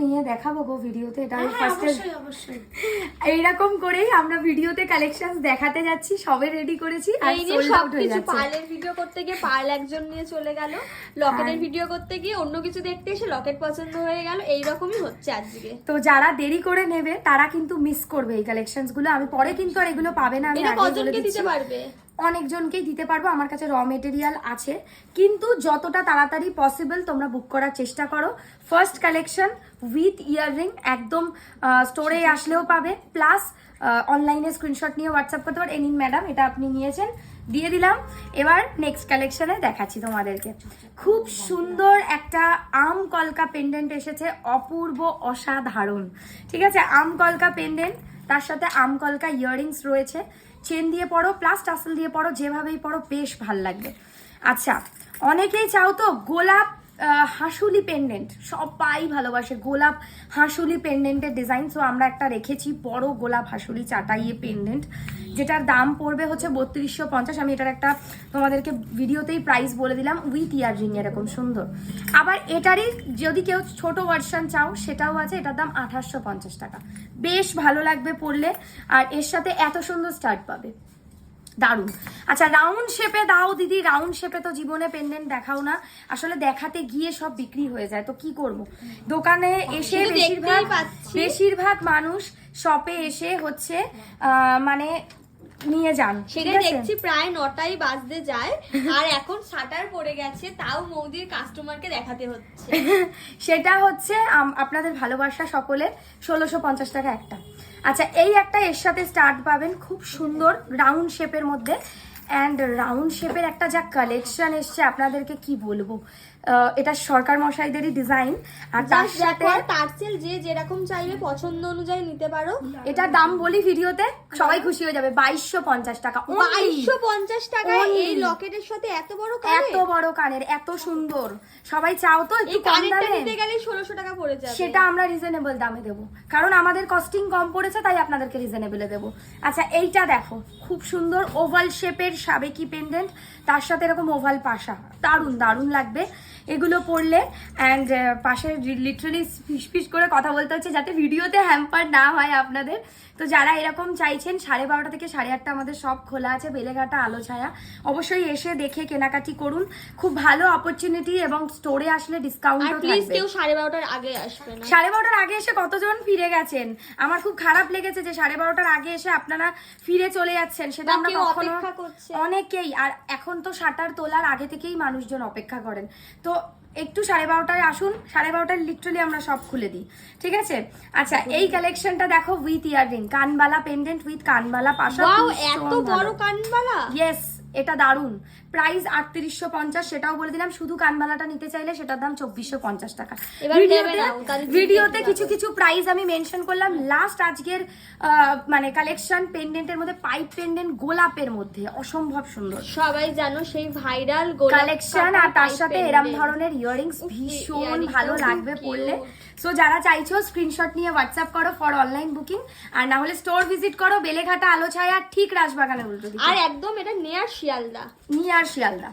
নিয়ে দেখাবো গো ভিডিওতে, এটা আমি ফার্স্টে এইরকম করেই আমরা ভিডিওতে কালেকশনস দেখাতে যাচ্ছি, সবে রেডি করেছি আর এই যে সবকিছু পার্লের ভিডিও করতে গিয়ে পার্ল একজন নিয়ে চলে গেল, লকেটের ভিডিও করতে গিয়ে অন্য কিছু দেখতে এসে লকেট পছন্দ হয়ে গেল, এই রকমই হচ্ছে আজকে। তো যারা দেরি করে নেবে তারা কিন্তু মিস করবে এই কালেকশনস গুলো, আমি পরে কিন্তু আর এগুলো পাবে না। আমি এটা কতজনকে দিতে পারবে? অনেকজনকেই দিতে পারবো, আমার কাছে র মেটেরিয়াল আছে, কিন্তু যতটা তাড়াতাড়ি পসিবল তোমরা বুক করার চেষ্টা করো। ফার্স্ট কালেকশন উইথ ইয়াররিং, একদম স্টোরে আসলেও পাবে, প্লাস অনলাইনে স্ক্রিনশট নিয়ে হোয়াটসঅ্যাপ করতে পারো। নিন ম্যাডাম, এটা আপনি নিয়েছেন, দিয়ে দিলাম। এবার নেক্সট কালেকশনে দেখাচ্ছি তোমাদেরকে। খুব সুন্দর একটা আম কলকা পেন্ডেন্ট এসেছে, অপূর্ব অসাধারণ। ঠিক আছে, আম কলকা পেন্ডেন্ট, তার সাথে আম কলকা ইয়াররিংস রয়েছে, চেন দিয়ে পড়ো প্লাস টাসেল দিয়ে পড়ো, যেভাবেই পড়ো বেশ ভাল লাগবে। আচ্ছা, অনেকেই চাও তো গোলাপ হাঁসুলি পেন্ডেন্ট, সবাই ভালোবাসে গোলাপ হাঁসুলি পেন্ডেন্টের ডিজাইন। সো আমরা একটা রেখেছি বড় গোলাপ হাঁসুলি চাটাইয়ে পেন্ডেন্ট, যেটার দাম পড়বে হচ্ছে 3250। আমি এটার একটা তোমাদেরকে ভিডিওতেই প্রাইস বলে দিলাম, উইথ ইয়াররিং এরকম সুন্দর। আবার এটারই যদি কেউ ছোট ভার্সন চাও সেটাও আছে, এটার দাম 2850 টাকা। বেশ ভালো লাগবে পরলে, আর এর সাথে এত সুন্দর স্টার্ট পাবে, দারুণ। আচ্ছা, রাউন্ড শেপে দাও দিদি, রাউন্ড শেপে তো জীবনে পেন্ডেন্ট দেখাও না, আসলে দেখাতে গিয়ে সব বিক্রি হয়ে যায়, তো কি করব। দোকানে এসে বেশিরভাগ মানুষ শপে এসে হচ্ছে মানে নিয়ে যান, সেটা দেখছি প্রায় 9টাই বাজতে যায়, আর এখন শাটার পড়ে গেছে, তাও মৌদির কাস্টমারকে দেখাতে হচ্ছে। সেটা হচ্ছে আপনাদের ভালোবাসা সকলে। 1650 টাকা একটা। আচ্ছা, এই একটা এর সাথে স্টার্ট পাবেন, খুব সুন্দর রাউন্ড শেপের মধ্যে। অ্যান্ড রাউন্ড শেপের একটা যা কালেকশন এসছে আপনাদেরকে কি বলবো, এটা সরকার মশাইদেরই ডিজাইন, আর তার সাথে টার্সেল যে যেরকম চাইবে পছন্দ অনুযায়ী নিতে পারো। এটা দাম বলি ভিডিওতে, সবাই খুশি হয়ে যাবে, 2250 টাকা। 2250 টাকা এই লকেটের সাথে এত বড় কানের, এত সুন্দর। সবাই চাও তো একটু কম দামে নিতে গেলে 1600 টাকা পড়ে যাবে, সেটা আমরা রিজনেবল দামে দেব, কারণ আমাদের কস্টিং কম পড়েছে, তাই আপনাদেরকে রিজনেবলে দেব। আচ্ছা, এইটা দেখো, খুব সুন্দর ওভাল শেপের সাবেকি পেন্ডেন্ট, তার সাথে এরকম ওভাল পাশা, দারুণ দারুণ লাগবে এগুলো পরলে। অ্যান্ড পাশে লিটারালি ফিস করে কথা বলতে হচ্ছে যাতে ভিডিওতে হ্যাম্পার না হয় আপনাদের। তো যারা এরকম চাইছেন, 12:30 থেকে 8:30 আমাদের সব খোলা আছে, বেলেঘাটা আলো ছায়া। অবশ্যই এসে দেখে কেনাকাটি করুন, খুব ভালো অপরচুনিটি, এবং স্টোরে আসলে ডিসকাউন্টও থাকবে। প্লিজ কেউ 12:30টার আগে আসবে না। 12:30টার আগে এসে কতজন ফিরে গেছেন, আমার খুব খারাপ লেগেছে যে 12:30টার আগে এসে আপনারা ফিরে চলে যাচ্ছেন, সেটা আমরা কখনো, অনেকেই। আর এখন তো শাটার তোলার আগে থেকেই মানুষজন অপেক্ষা করেন, তো একটু 12:30টায় আসুন, 12:30টায় লিটারালি আমরা সব খুলে দিই, ঠিক আছে। আচ্ছা, এই কালেকশনটা দেখো, উইথ ইয়াররিং, কানবালা পেন্ডেন্ট উইথ কানবালা পাশা। ওয়াও, এত বড় কানবালা! ইয়েস, এটা দারুণ। প্রাইস 3850, সেটাও বলে দিলাম। শুধু কানবালাটা নিতে চাইলে সেটার দাম 2450 টাকা। ভিডিওতে কিছু কিছু প্রাইস আমি মেনশন করলাম। লাস্ট আজকের মানে কালেকশন পেন্ডেন্টের মধ্যে পাইপ পেন্ডেন্ট গোলাপের মধ্যে অসম্ভব সুন্দর, সবাই জানো সেই ভাইরাল কালেকশন, আর তার সাথে এরম ধরনের ইয়াররিংস ভীষণ ভালো লাগবে পরলে। সো যারা চাইছো স্ক্রিনশট নিয়ে হোয়াটসঅ্যাপ করো ফর অনলাইন বুকিং, আর না হলে স্টোর ভিজিট করো, বেলেঘাটা আলো ছায়া, ঠিক রাজবাগানের উল্টো দিকে, আর একদম এটা নিয়ার শিয়ালদা।